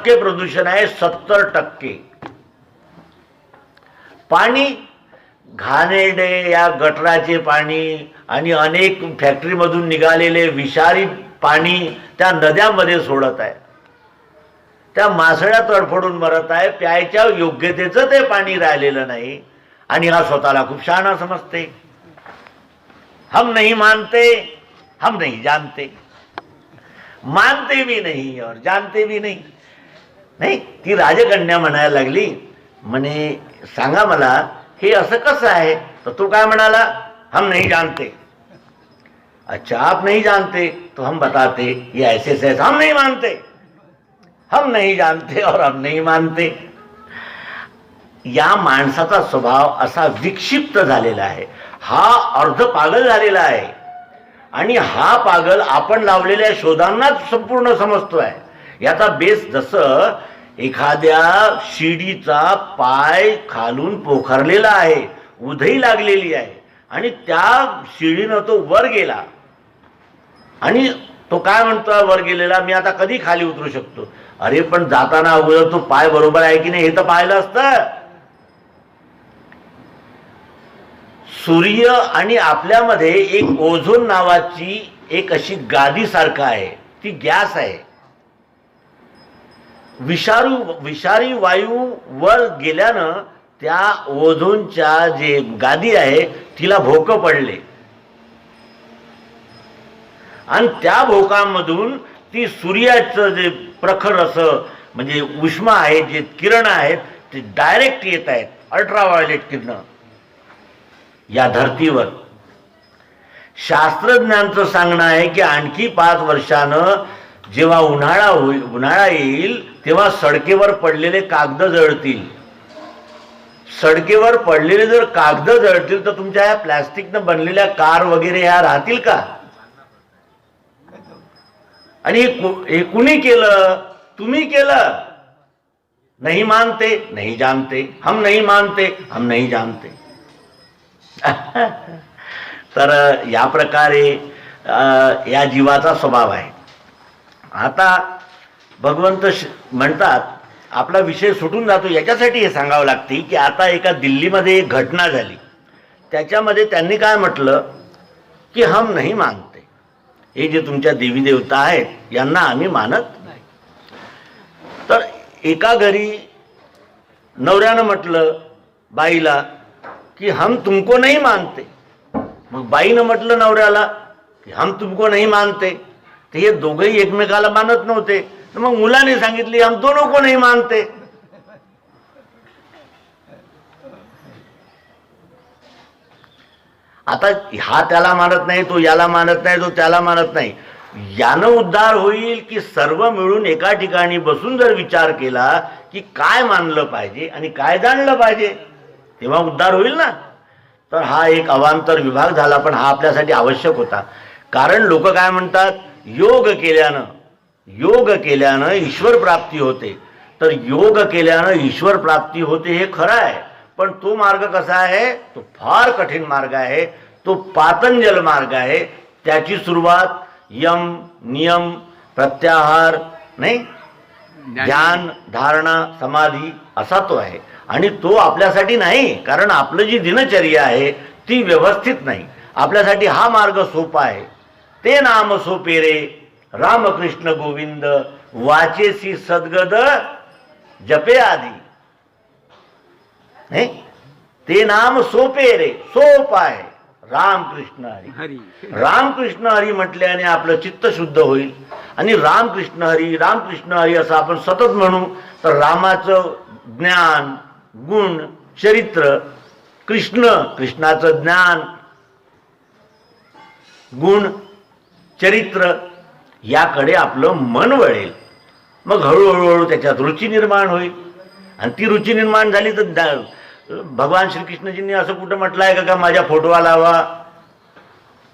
10% प्रदूषण आहे, 70%. पाणी घाणेरडे या गटराचे पाणी आणि अनेक फॅक्टरीमधून निघालेले विषारी पाणी त्या नद्यांमध्ये सोडत आहे. त्या मासळ्या तडफडून मरत आहे. प्यायच्या योग्यतेचं ते पाणी राहिलेलं नाही. आणि हा स्वतःला खूप शहाणा समजते. हम नहीं मानते, हम नहीं जानते. मानते भी नहीं और जानते भी नहीं. नाही, ती राजकन्या म्हणायला लागली, म्हणे सांगा मला हे असं कसं आहे. तर तो काय म्हणाला, हम नहीं जानते. अच्छा आप नहीं जानते तो हम बताते, ये ऐसे से हम नहीं मानते, हम नहीं जानते और हम नहीं मानते. या माणसाचा स्वभाव असा विक्षिप्त झालेला आहे. हा अर्ध पागल झालेला आहे. आणि हा पागल आपण लावलेल्या शोधांनाच संपूर्ण समजतोय. याचा बेस जसं एखाद्या शिडीचा पाय खालून पोखरलेला आहे, उधई लागलेली आहे आणि त्या शिडीनं तो वर गेला आणि तो काय म्हणतोय वर गेलेला, मी आता कधी खाली उतरू शकतो. अरे पण जाताना अगोदर तो पाय बरोबर आहे की नाही हे तर पाहिलं असतं. सूर्य आणि आपल्यामध्ये एक ओझोन नावाची एक अशी गादी सारखं आहे, ती गॅस आहे. विषारी वायू वर गेल्यानं त्या ओझोनच्या जे गादी आहे तिला भोकं पडले आणि त्या भोकांमधून ती सूर्याचं जे प्रखर असं म्हणजे उष्मा आहे, जे किरण आहेत ते डायरेक्ट येत आहेत, अल्ट्राव्हायोलेट किरण या धरतीवर. शास्त्रज्ञांचं सांगणं आहे की आणखी 5 वर्षानं जेव्हा उन्हाळा येईल तेव्हा सडकेवर पडलेले कागद जळतील. सडकेवर पडलेले जर कागद जळतील तर तुमच्या ह्या प्लॅस्टिकनं बनलेल्या कार वगैरे ह्या राहतील का. आणि हे कुणी केलं, तुम्ही केलं. नहीं मानते नहीं जानते, हम नहीं मानते हम नहीं जानते. तर या प्रकारे या जीवाचा स्वभाव आहे. आता भगवंत म्हणतात, आपला विषय सुटून जातो याच्यासाठी हे सांगावं लागते की आता एका दिल्लीमध्ये एक घटना झाली. त्याच्यामध्ये त्यांनी काय म्हटलं की हम नहीं मानते, हे जे तुमच्या देवी देवता आहेत यांना आम्ही मानत नाही. तर एका घरी नवऱ्यानं म्हटलं बाईला की हम तुमको नहीं मानते. मग बाईनं म्हटलं नवऱ्याला की हम तुमको नहीं मानते. तर हे दोघंही एकमेकाला मानत नव्हते. तर मग मुलाने सांगितले हम दोनों को नहीं मानते. आता हा त्याला मानत नाही, तो याला मानत नाही, तो त्याला मानत नाही. यानं उद्धार होईल की सर्व मिळून एका ठिकाणी बसून जर विचार केला की काय मानलं पाहिजे आणि काय जाणलं पाहिजे, तेव्हा उद्धार होईल ना. तर हा एक अवांतर विभाग झाला, पण हा आपल्यासाठी आवश्यक होता. कारण लोक काय म्हणतात, योग केल्यानं ईश्वर प्राप्ती होते. तर योग केल्यानं ईश्वर प्राप्ती होते हे खरं आहे, पण तो मार्ग कसा आहे, तो फार कठीण मार्ग आहे. तो पातंजल मार्ग आहे. त्याची सुरुवात यम नियम प्रत्याहार नाही, ध्यान धारणा समाधी असा तो आहे. आणि तो आपल्यासाठी नाही, कारण आपलं जी दिनचर्या आहे ती व्यवस्थित नाही. आपल्यासाठी हा मार्ग सोपा आहे. ते नाम सोपे रे रामकृष्ण गोविंद, वाचेसी सद्गद जपे आधी. नाही, ते नाम सोपे रे, सोप आहे रामकृष्ण हरी. रामकृष्ण हरी म्हटल्याने आपलं चित्त शुद्ध होईल. आणि रामकृष्ण हरी असं आपण सतत म्हणू तर रामाचं ज्ञान गुण चरित्र, कृष्णाचं ज्ञान गुण चरित्र याकडे आपलं मन वळेल. मग हळूहळू त्याच्यात रुची निर्माण होईल. आणि ती रुची निर्माण झाली तर भगवान श्रीकृष्णजींनी असं कुठं म्हटलं आहे का माझ्या फोटोवा लावा,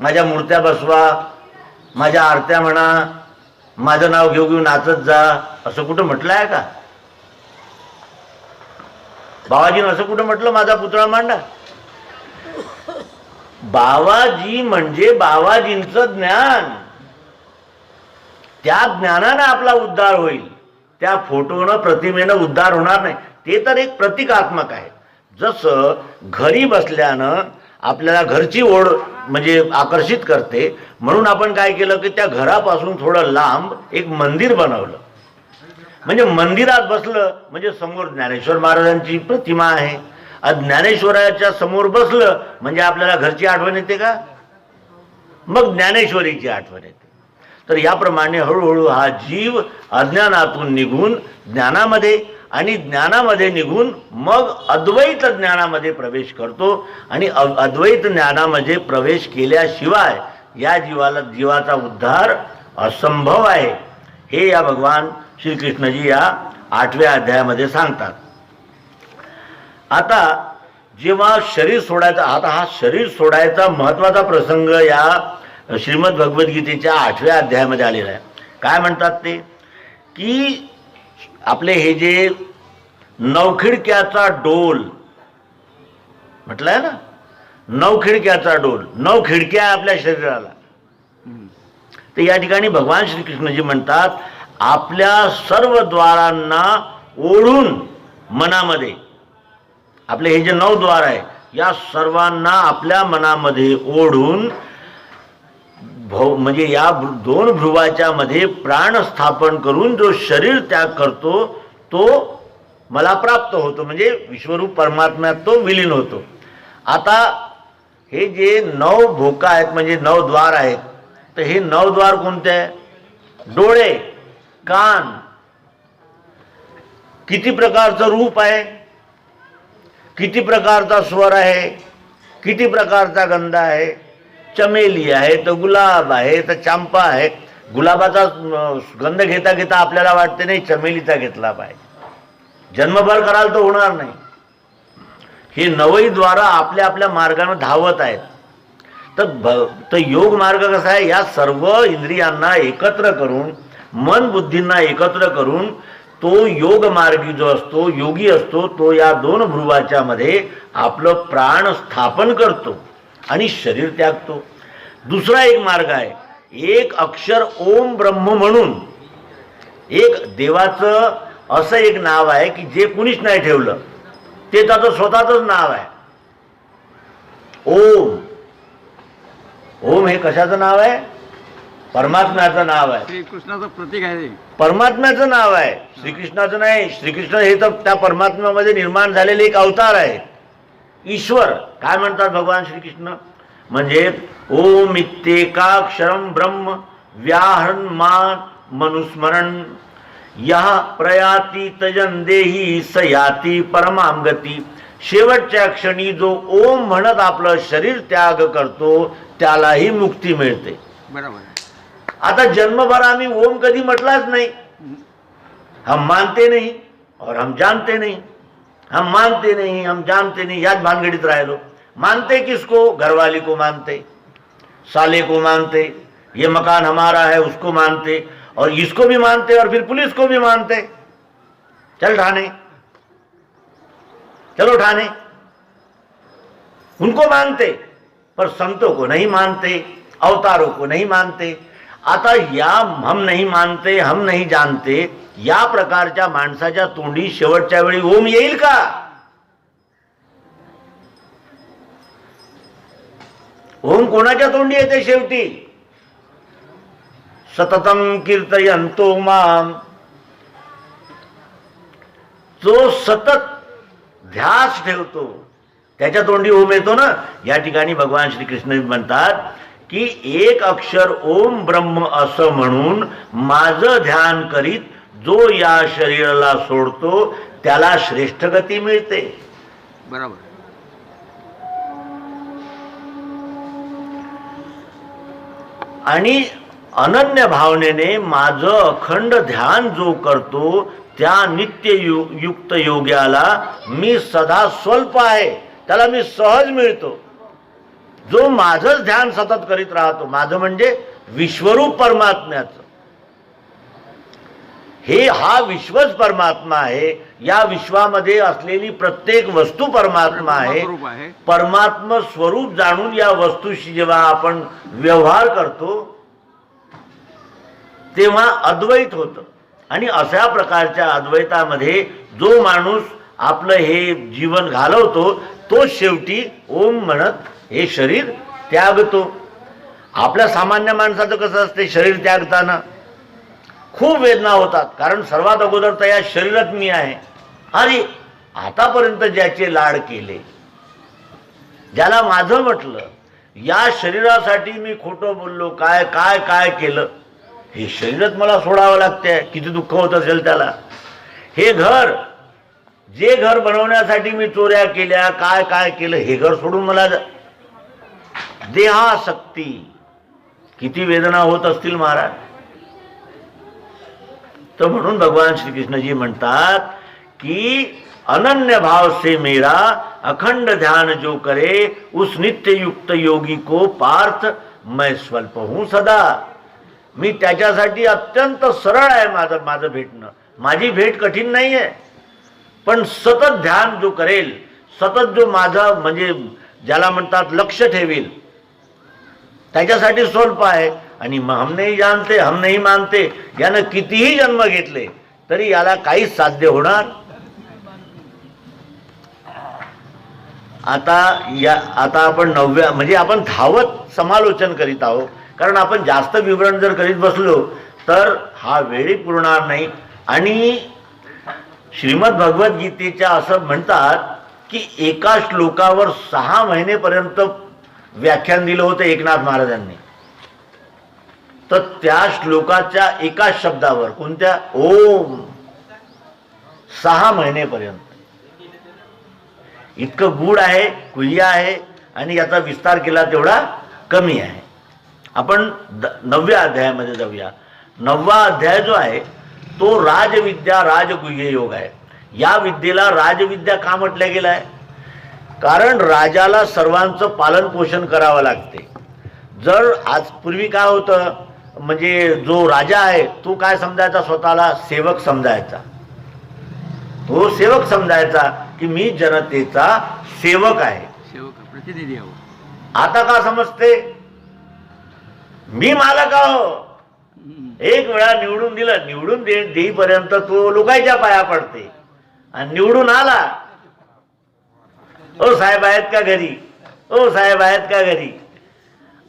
माझ्या मूर्त्या बसवा, माझ्या आरत्या म्हणा, माझं नाव घेऊ घेऊ नाचत जा, असं कुठं म्हटलं आहे का. बाबाजीनं असं कुठं म्हटलं माझा पुतळा मांडा. बाबाजी म्हणजे बाबाजींचं ज्ञान. त्या ज्ञानाने आपला उद्धार होईल. त्या फोटोनं प्रतिमेनं उद्धार होणार नाही. ते तर एक प्रतिकात्मक आहे. जसं घरी बसल्यानं आपल्याला घरची ओढ म्हणजे आकर्षित करते, म्हणून आपण काय केलं की त्या घरापासून थोडं लांब एक मंदिर बनवलं. म्हणजे मंदिरात बसलं म्हणजे समोर ज्ञानेश्वर महाराजांची प्रतिमा आहे. ज्ञानेश्वराच्या समोर बसलं म्हणजे आपल्याला घरची आठवण येते का? मग ज्ञानेश्वरीची आठवण येते. तर याप्रमाणे हळूहळू हा जीव अज्ञानातून निघून ज्ञानामध्ये आणि ज्ञानामध्ये निघून मग अद्वैत ज्ञानामध्ये प्रवेश करतो. आणि अद्वैत ज्ञानामध्ये प्रवेश केल्याशिवाय या जीवाचा उद्धार असंभव आहे, हे या भगवान श्रीकृष्णजी या 8व्या अध्यायामध्ये सांगतात. आता जेव्हा शरीर सोडायचा, आता हा शरीर सोडायचा महत्वाचा प्रसंग या श्रीमद भगवद्गीतेच्या 8व्या अध्यायामध्ये आलेला आहे. काय म्हणतात ते की आपले हे जे नवखिडक्याचा डोल म्हटलंय ना, नवखिडक्याचा डोल, 9 खिडक्या आपल्या शरीराला. तर या ठिकाणी भगवान श्रीकृष्णजी म्हणतात आपल्या सर्व द्वारांना ओढून मनामध्ये, आपले हे जे 9 द्वार आहे या सर्वांना आपल्या मनामध्ये ओढून म्हणजे या 2 भ्रुवाच्या मध्ये प्राण स्थापन करून जो शरीर त्याग करतो तो मला प्राप्त होतो, म्हणजे विश्वरूप परमात्म्यात तो विलीन होतो. आता हे जे 9 भोका आहेत म्हणजे 9 द्वार आहेत, तर हे 9 द्वार कोणते आहे? डोळे, कान, किती प्रकारचं रूप आहे, किती प्रकारचा स्वर आहे, किती प्रकारचा गंध आहे. चमेली आहे तर गुलाब आहे तर चंपा आहे. गुलाबाचा गंध घेता घेता आपल्याला वाटते नाही चमेलीचा घेतला पाहिजे, जन्मभर कराल तर होणार नाही. हे 9 द्वारा आपल्या आपल्या मार्गाने धावत आहेत. तर योग मार्ग कसा आहे? या सर्व इंद्रियांना एकत्र करून, मन बुद्धींना एकत्र करून तो योग मार्गी जो असतो, योगी असतो, तो या 2 भ्रुवाच्या मध्ये आपलं प्राण स्थापन करतो आणि शरीर त्यागतो. दुसरा एक मार्ग आहे, एक अक्षर ओम ब्रह्म म्हणून एक देवाचं असं एक नाव आहे की जे कुणीच नाही ठेवलं, ते त्याचं स्वतःच नाव आहे. ओम. ओम हे कशाचं नाव आहे? परमात्म्याचं नाव आहे. श्रीकृष्णाचं प्रतीक आहे, परमात्म्याचं नाव आहे, श्रीकृष्णाचं नाही. श्रीकृष्ण हे तर त्या परमात्म्यामध्ये निर्माण झालेले एक अवतार आहे, ईश्वर. काय म्हणतात भगवान श्रीकृष्ण? म्हणजे ओम इत्येकाक्षरम ब्रह्म व्याहरण मान मनुस्मरण यह प्रयाती तजन देही सयाती परमाम गती. शेवटच्या क्षणी जो ओम म्हणत आपलं शरीर त्याग करतो त्यालाही मुक्ती मिळते. बरोबर. आता जन्मभर आम्ही ओम कधी म्हटलाच नाही. हम मानते नहीं और हम जानते नहीं, हम मानते नहीं हम जानते नहीं, याद भानगडीत राहिलो. मानते किसको? घरवाली को मानते, साले को मानते, ये मकान हमारा है उसको मानते, और इसको भी मानते और फिर पुलिस को भी मानते. चल ठाणे, चलो ठाणे, उनको मानते पर संतों को नहीं मानते, अवतारों को नहीं मानते. आता या हम नहीं मानते, हम नहीं जानते या प्रकारच्या माणसाच्या तोंडी शेवटच्या वेळी ओम येईल का? ओम कोणाच्या तोंडी येते शेवटी? सततम कीर्तयंतो माम, जो सतत ध्यास ठेवतो त्याच्या तोंडी ओम येतो ना. या ठिकाणी भगवान श्रीकृष्ण म्हणतात की एक अक्षर ओम ब्रह्म असं म्हणून माझं ध्यान करीत जो या शरीराला सोडतो त्याला श्रेष्ठ गती मिळते. बरोबर. आणि अनन्य भावनेने माझं अखंड ध्यान जो करतो त्या नित्य युक्त योग्याला मी सदा स्वल्प आहे, त्याला मी सहज मिळतो. जो माझंच ध्यान सतत करीत राहतो, माझं म्हणजे विश्वरूप परमात्म्याचं, हे हा विश्वच परमात्मा आहे. या विश्वामध्ये असलेली प्रत्येक वस्तू परमात्मा आहे. परमात्मा स्वरूप जाणून या वस्तूशी जेव्हा आपण व्यवहार करतो तेव्हा अद्वैत होतं. आणि अशा प्रकारच्या अद्वैतामध्ये जो माणूस आपलं हे जीवन घालवतो तो शेवटी ओम म्हणत हे शरीर त्यागतो. आपल्या सामान्य माणसाचं कसं असते, शरीर त्यागताना खूप वेदना होतात, कारण सर्वात अगोदर तर या शरीरात मी आहे. अरे आतापर्यंत ज्याचे लाड केले, ज्याला माझं म्हटलं, या शरीरासाठी मी खोटं बोललो, काय काय काय केलं, हे शरीरच मला सोडावं लागते. किती दुःख होत असेल त्याला. हे घर, जे घर बनवण्यासाठी मी चोऱ्या केल्या, काय काय केलं, हे घर सोडून मला देहासक्ती, किती वेदना होत असतील महाराज. तर म्हणून भगवान श्रीकृष्णजी म्हणतात की अनन्य भाव से मेरा अखंड ध्यान जो करे उस नित्य युक्त योगी को पार्थ मैं स्वल्प हूं सदा. मी त्याच्यासाठी अत्यंत सरळ आहे, माझं भेटणं. माझी भेट कठीण नाही आहे, पण सतत ध्यान जो करेल, सतत जो माझा म्हणजे ज्याला म्हणतात लक्ष ठेवील, त्याच्यासाठी स्वल्प आहे. आणि हम नाही जानते हम नाही मानते, यानं कितीही जन्म घेतले तरी याला काहीच साध्य होणार. आता आपण 9व्या म्हणजे आपण धावत समालोचन करीत आहोत, कारण आपण जास्त विवरण जर करीत बसलो तर हा वेळी पुरणार नाही. आणि श्रीमद भगवद्गीतेच्या असं म्हणतात की एका श्लोकावर 6 महिनेपर्यंत व्याख्यान दिलं होतं एकनाथ महाराजांनी. तर त्या श्लोकाच्या एका शब्दावर, कोणत्या, ओम, 6 महिनेपर्यंत. इतकं गूढ आहे, कुह्य आहे, आणि याचा विस्तार केला तेवढा कमी आहे. आपण 9व्या अध्यायामध्ये जाऊया. 9वा अध्याय जो आहे तो राजविद्या राजगुह्य योग आहे. या विद्येला राजविद्या का म्हटलं गेलं आहे? कारण राजाला सर्वांचं पालन पोषण करावं लागते. जर आज पूर्वी काय होतं, म्हणजे जो राजा आहे तो काय समजायचा, स्वतःला सेवक समजायचा. तो सेवक समजायचा की मी जनतेचा सेवक आहे, सेवक प्रतिनिधी आहो. आता का समजते, मी मालक आहो. एक वेळा निवडून दिलं, निवडून देईपर्यंत तो लोकांच्या पाया पडते, आणि निवडून आला, ओ साहेब आहेत का घरी, ओ साहेब आहेत का घरी,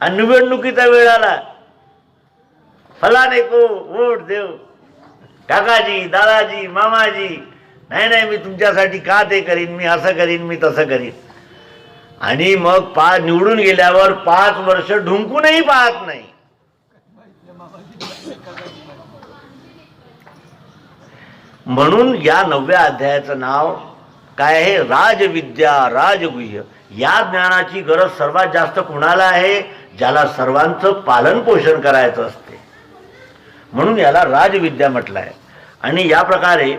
आणि निवडणुकीचा वेळ आला, फलाने को वोट देव, काकाजी, दादाजी, मामाजी, नाही नाही मी तुमच्यासाठी का ते करीन, मी असं करीन, मी तसं करीन. आणि मग निवडून गेल्यावर 5 वर्ष ढुंकूनही पाहत नाही. म्हणून या 9व्या अध्यायाचं नाव काय आहे, राजविद्या राजगुह्य. या ज्ञानाची गरज सर्वात जास्त कुणाला आहे, ज्याला सर्वांचं पालन पोषण करायचं असते, म्हणून याला राजविद्या म्हटलं आहे. आणि या प्रकारे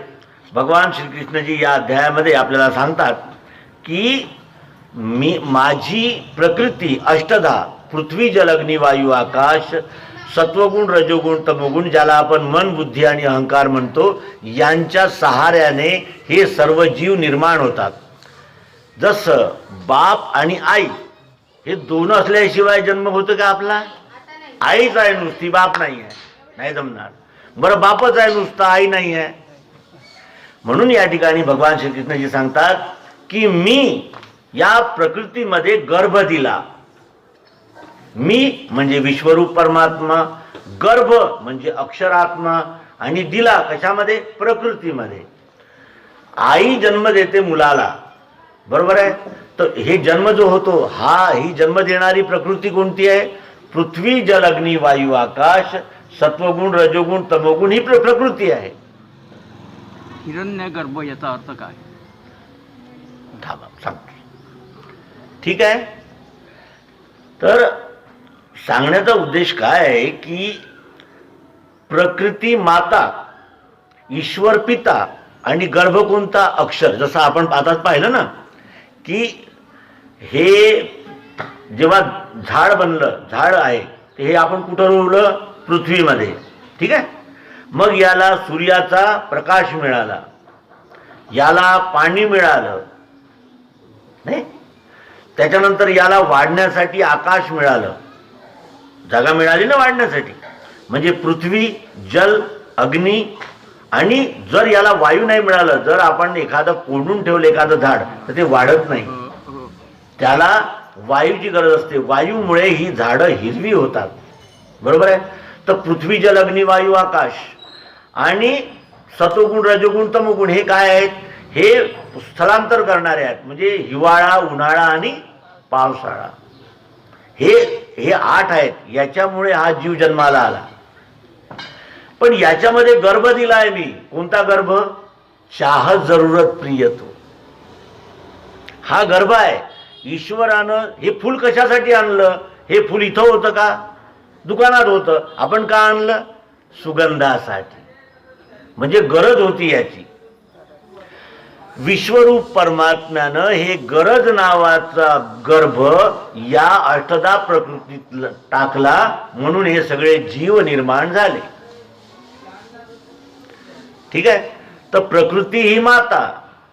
भगवान श्रीकृष्णजी या अध्यायामध्ये आपल्याला सांगतात की माझी प्रकृती 8धा, पृथ्वी जल अग्नी वायू आकाश, सत्वगुण रजोगुण तमोगुण, ज्याला आपण मन बुद्धी आणि अहंकार म्हणतो, यांच्या सहाऱ्याने हे सर्व जीव निर्माण होतात. जसं बाप आणि आई हे दोन असल्याशिवाय जन्म होतो का आपला? आईच आहे नुसती, बाप नाही आहे, नाही जमणार. बरं बापच आहे नुसता, आई नाही आहे. म्हणून या ठिकाणी भगवान श्रीकृष्णजी सांगतात की मी या प्रकृतीमध्ये गर्भ दिला. मी म्हणजे विश्वरूप परमात्मा, गर्भ म्हणजे अक्षरात्मा, आणि दिला कशामध्ये? प्रकृतीमध्ये. आई जन्म देते मुलाला, बरोबर आहे. तर हे जन्म जो होतो, ही जन्म देणारी प्रकृती कोणती आहे? पृथ्वी जल अग्नी वायू आकाश, सत्वगुण रजोगुण तमोगुण ही प्रकृती आहे. हिरण्य गर्भ याचा अर्थ काय? थांबा सांगतो. ठीक आहे. तर सांगण्याचा उद्देश काय आहे की प्रकृती माता, ईश्वर पिता, आणि गर्भ कोणता? अक्षर. जसं आपण आताच पाहिलं ना की हे जेव्हा झाड बनलं, झाड आहे ते हे आपण कुठं रोवलं? पृथ्वीमध्ये. ठीक आहे. मग याला सूर्याचा प्रकाश मिळाला, याला पाणी मिळालं नाही, त्याच्यानंतर याला वाढण्यासाठी आकाश मिळालं, जागा मिळाली ना वाढण्यासाठी. म्हणजे पृथ्वी, जल, अग्नी आणि जर याला वायू नाही मिळालं, जर आपण एखादं कोंडून ठेवलं एखादं झाड तर ते वाढत नाही, त्याला वायूची गरज असते. वायूमुळे ही झाडं हिरवी होतात, बरोबर आहे. तर पृथ्वी जल अग्नी वायू आकाश आणि सतोगुण रजोगुण तमोगुण हे काय आहेत, हे स्थलांतर करणारे आहेत. म्हणजे हिवाळा, उन्हाळा आणि पावसाळा हे 8 आहेत. याच्यामुळे हा जीव जन्माला आला. पण याच्यामध्ये गर्भ दिलाय मी. कोणता गर्भ? चाह जरूरत प्रिय तो, हा गर्भ आहे. ईश्वरानं हे फूल कशासाठी आणलं? हे फूल इथं होतं का? दुकानात होतं. आपण का आणलं? सुगंधासाठी. म्हणजे गरज होती याची. विश्वरूप परमात्म्यानं हे गरज नावाचा गर्भ या अष्टधा प्रकृतीत टाकला, म्हणून हे सगळे जीव निर्माण झाले. ठीक आहे. तर प्रकृती ही माता,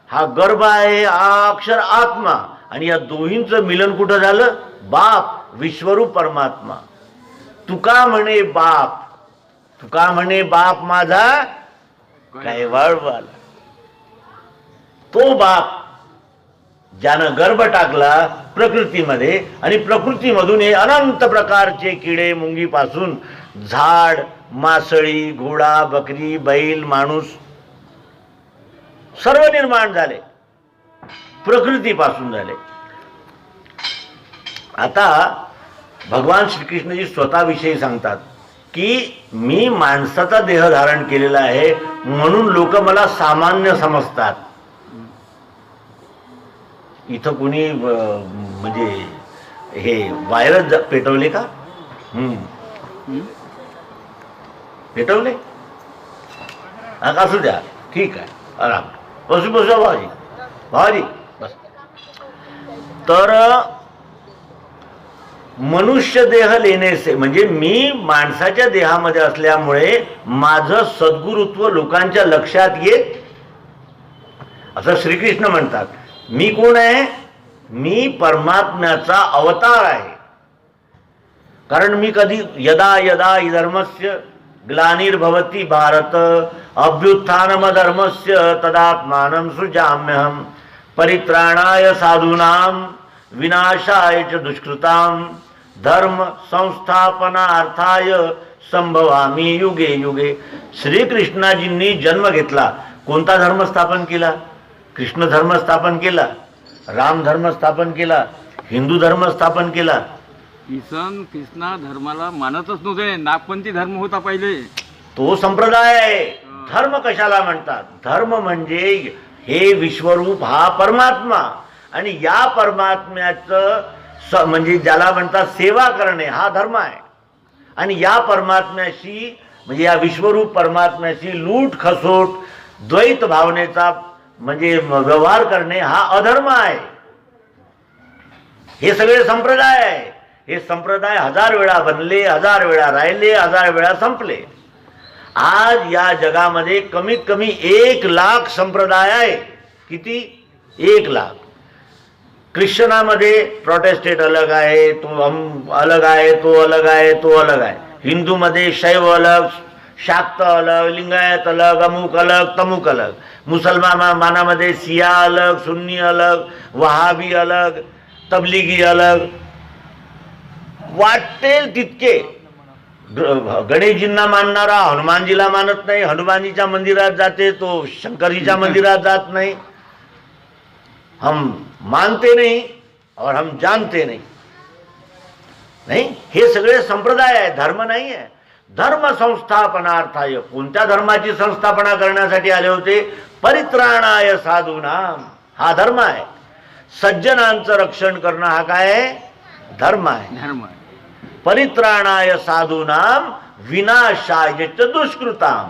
हा गर्भ आहे, हा अक्षर आत्मा, आणि या दोहींचं मिलन कुठं झालं? बाप, विश्वरूप परमात्मा. तुका म्हणे बाप, तुका म्हणे बाप माझा काय वाळवाला. तो बाप ज्यानं गर्भ टाकला प्रकृतीमध्ये, आणि प्रकृतीमधून हे अनंत प्रकारचे किडे मुंगीपासून झाड, मासळी, घोडा, बकरी, बैल, माणूस सर्व निर्माण झाले, प्रकृतीपासून झाले. आता भगवान श्रीकृष्णजी स्वतःविषयी सांगतात की मी माणसाचा देह धारण केलेला आहे, म्हणून लोक मला सामान्य समजतात. इथं कुणी म्हणजे हे वायरच पेटवले का? पेटवले? असू द्या, ठीक आहे, आराम. बसू भाजी भाजी बस. तर मनुष्य देह लेणे से, म्हणजे मी माणसाच्या देहामध्ये असल्यामुळे माझं सद्गुरुत्व लोकांच्या लक्षात येत, असं श्रीकृष्ण म्हणतात. मी कोण आहे? मी परमात्म्याचा अवतार आहे. कारण मी कधी यदा यदा धर्मस्य ग्लानिर्भवति भारत अभ्युत्थानम धर्मस्य तदात्मानं सृजाम्यहम् परित्राणाय साधूनां विनाशाय च दुष्कृतां धर्म संस्थापनार्थाय संभवामी युगे युगे. श्रीकृष्णाजींनी जन्म घेतला. कोणता धर्म स्थापन केला? कृष्ण धर्म स्थापन केला, राम धर्म स्थापन केला, हिंदू धर्म स्थापन केला. किसन कृष्णा धर्माला मानतच नव्हते. नागपंथी धर्म होता पहिले. तो संप्रदाय आहे. धर्म कशाला म्हणतात? धर्म म्हणजे हे विश्वरूप हा परमात्मा, आणि या परमात्म्याचं म्हणजे ज्याला म्हणतात सेवा करणे, हा धर्म आहे. आणि या परमात्म्याशी म्हणजे या विश्वरूप परमात्म्याशी लूट खसोट द्वैत भावनेचा म्हणजे व्यवहार करणे हा अधर्म आहे. हे सगळे संप्रदाय आहे. हे संप्रदाय 1000 वेळा बनले, 1000 वेळा राहिले, 1000 वेळा संपले. आज या जगामध्ये कमीत कमी 1 लाख संप्रदाय आहे. किती? 1 लाख. ख्रिश्चनामध्ये प्रोटेस्टेंट अलग आहे, तो अलग आहे, तो अलग आहे, तो अलग आहे. हिंदूमध्ये शैव अलग, शाक्त अलग, लिंगायत अलग, अमुक अलग, तमुक अलग. मुसलमानामध्ये सिया अलग, सुन्नी अलग, वहाबी अलग, तबलिगी अलग. वाटेल तितके. गणेशजींना मानणारा हनुमानजीला मानत नाही, हनुमानजीच्या मंदिरात जाते तो शंकरजीच्या मंदिरात जात नाही. हम मानते नहीं और हम जानते नहीं. नाही, हे सगळे संप्रदाय आहे, धर्म नाही आहे. धर्म संस्थापनार्थाय, कोणत्या धर्माची संस्थापना करण्यासाठी आले होते? परित्राणाय साधूनाम, हा धर्म आहे. सज्जनांचं रक्षण करणं हा काय आहे? धर्म आहे. धर्म. परित्राणाय साधूनाम विनाशाय च दुष्कृताम,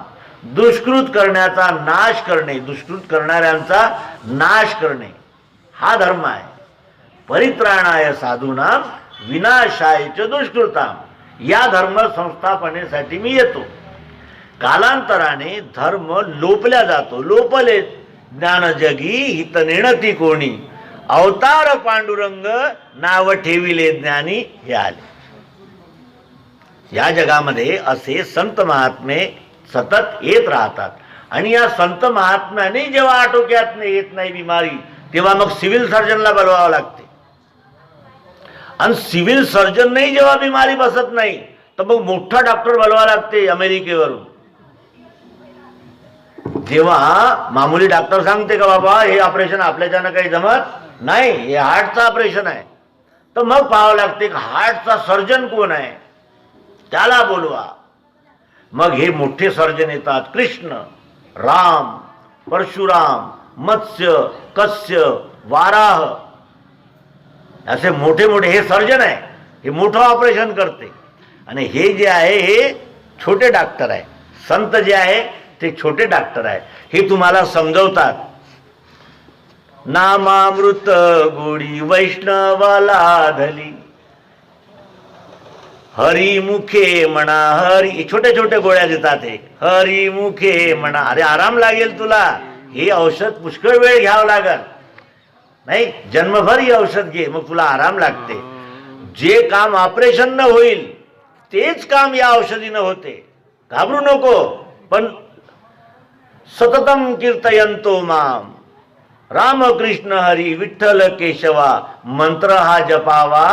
दुष्कृत करण्याचा नाश करणे, दुष्कृत करणाऱ्यांचा नाश करणे हा धर्म आहे. परित्राणाय साधूनाम विनाशाय च दुष्कृताम, या धर्म संस्थापनेसाठी मी येतो. कालांतराने धर्म लोपल्या जातो. लोपले ज्ञान जगी हित नेणती कोणी, अवतार पांडुरंग नाव ठेविले ज्ञानी हे आले. या जगामध्ये असे संत महात्मे सतत येत राहतात आणि या संत महात्म्याने जेव्हा आटोक्यात येत नाही बिमारी, तेव्हा मग सिव्हिल सर्जनला बोलवावं लागते. आणि सिव्हिल सर्जनही जेव्हा बिमारी बसत नाही, तर मग मोठा डॉक्टर बोलवावा लागते अमेरिकेवरून. जेव्हा मामूली डॉक्टर सांगते का बाबा हे ऑपरेशन आपल्याच्यानं काही जमत नाही, हे हार्टचं ऑपरेशन आहे, तर मग पाहावं लागते की हार्टचा सर्जन कोण आहे, त्याला बोलवा. मग हे मोठे सर्जन येतात. कृष्ण, राम, परशुराम, मत्स्य, कस्य, वाराह, असे मोठे मोठे हे सर्जन आहे. हे मोठं ऑपरेशन करते. आणि हे जे आहे हे छोटे डॉक्टर आहे. संत जे आहे ते छोटे डॉक्टर आहे. हे तुम्हाला समजवतात. नामामृत गोडी वैष्णवाला धली, हरिमुखे म्हणा हरी. छोटे छोटे गोळ्या देतात. हे हरिमुखे म्हणा. अरे आराम लागेल तुला. हे औषध पुष्कळ वेळ घ्यावं लागल नाही, जन्मभर ही औषध घे, मग तुला आराम लागते. जे काम ऑपरेशन न होईल तेच काम या औषधीनं होते. घाबरू नको. पण सततम कीर्तयंतो माम, रामकृष्ण हरी विठ्ठल केशवा, मंत्र हा जपावा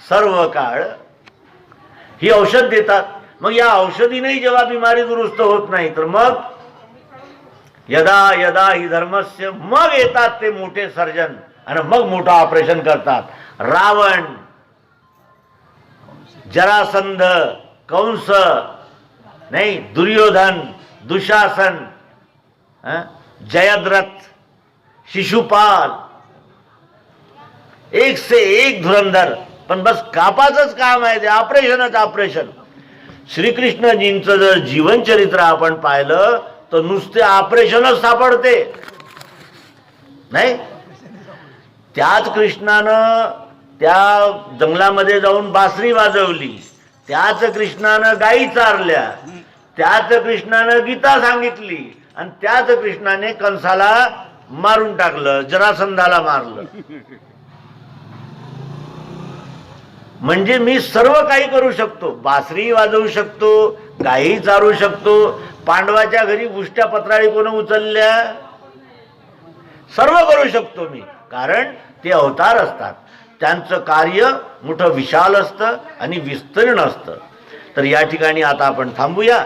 सर्व काळ. ही औषध देतात. मग या औषधीनेही जेव्हा बिमारी दुरुस्त होत नाही, तर मग यदा यदा ही धर्मस्य, मग येतात ते मोठे सर्जन आणि मग मोठं ऑपरेशन करतात. रावण, जरासंध, कंस नाही, दुर्योधन, दुशासन, जयद्रथ, शिशुपाल, एक से एक धुरंधर. पण बस कापाचंच काम आहे ते, ऑपरेशनच ऑपरेशन. श्रीकृष्णजींचं जर जीवनचरित्र आपण पाहिलं तर नुसते ऑपरेशनच सापडते नाही. त्याच कृष्णानं त्या जंगलामध्ये जाऊन बासरी वाजवली, त्याच कृष्णानं गायी चारल्या, त्याच कृष्णानं गीता सांगितली, आणि त्याच कृष्णाने कंसाला मारून टाकलं, जरासंधाला मारलं. म्हणजे मी सर्व काही करू शकतो. बासरी वाजवू शकतो, गायी चारू शकतो. पांडवाच्या घरी उष्ट्या पत्राळी कोण उचलल्या, सर्व करू शकतो मी. कारण ते अवतार असतात. त्यांचं कार्य मोठं विशाल असतं आणि विस्तीर्ण असतं. तर या ठिकाणी आता आपण थांबूया.